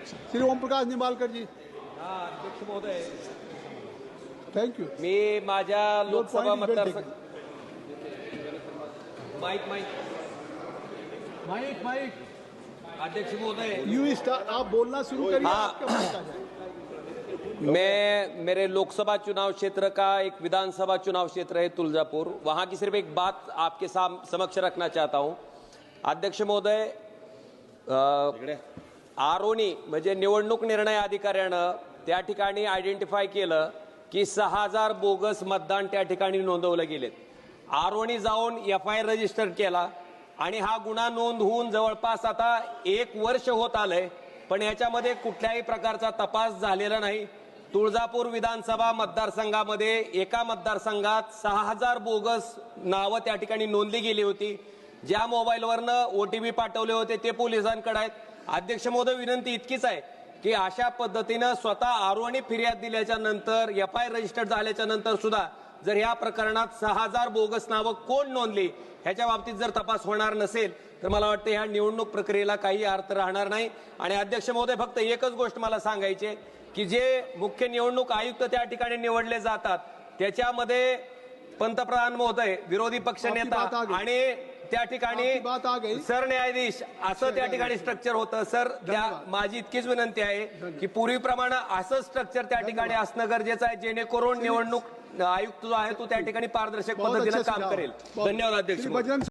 श्री ओमप्रकाश निंबाळकर जी, अध्यक्ष महोदय, थँक्यू. मी माझ्या लोकसभा point is well मतदारसंघ taken. Mic mic mic mic अध्यक्ष महोदय, यू स्टार्ट, आप बोलना शुरू करिए. हाँ। आपका माइक आ जाए. मैं मेरे लोकसभा चुनाव क्षेत्र का एक विधानसभा चुनाव क्षेत्र है तुलजापुर, वहां की सिर्फ एक बात आपके समक्ष रखना चाहता हूं. अध्यक्ष महोदय, आरोनी म्हणजे निवडणूक निर्णय अधिकाऱ्यानं त्या ठिकाणी आयडेंटिफाय केलं की 6000 बोगस मतदान त्या ठिकाणी नोंदवलं गेलेत. आरोनी जाऊन FIR रजिस्टर केला आणि हा गुन्हा नोंद होऊन जवळपास आता 1 वर्ष होत आलंय, पण याच्यामध्ये कुठल्याही प्रकारचा तपास झालेला नाही. तुळजापूर विधानसभा मतदारसंघामध्ये एका मतदारसंघात 6000 बोगस नावं त्या ठिकाणी नोंदली गेली होती. ज्या मोबाईलवरनं OTP पाठवले होते ते पोलिसांकडे आहेत. अध्यक्ष महोदय, विनंती इतकीच आहे की अशा पद्धतीनं स्वतः आरोनी फिर्याद दिल्याच्या नंतर FIR रजिस्टर्ड झाल्याच्या नंतर सुद्धा जर या प्रकरणात 6000 बोगस नावं कोण नोंदली ह्याच्या बाबतीत जर तपास होणार नसेल तर मला वाटतं ह्या निवडणूक प्रक्रियेला काही अर्थ राहणार नाही. आणि अध्यक्ष महोदय, फक्त एकच गोष्ट मला सांगायची आहे की जे मुख्य निवडणूक आयुक्त त्या ठिकाणी निवडले जातात त्याच्यामध्ये पंतप्रधान महोदय, विरोधी पक्षनेता आणि त्या ठिकाणी सरन्यायाधीश असं त्या ठिकाणी स्ट्रक्चर होतं. सर, माझी इतकीच विनंती आहे की पूर्वीप्रमाणे असं स्ट्रक्चर त्या ठिकाणी असणं गरजेचं आहे जेणेकरून निवडणूक आयुक्त जो आहे तो त्या ठिकाणी पारदर्शक पद्धतीने काम करेल. धन्यवाद अध्यक्ष.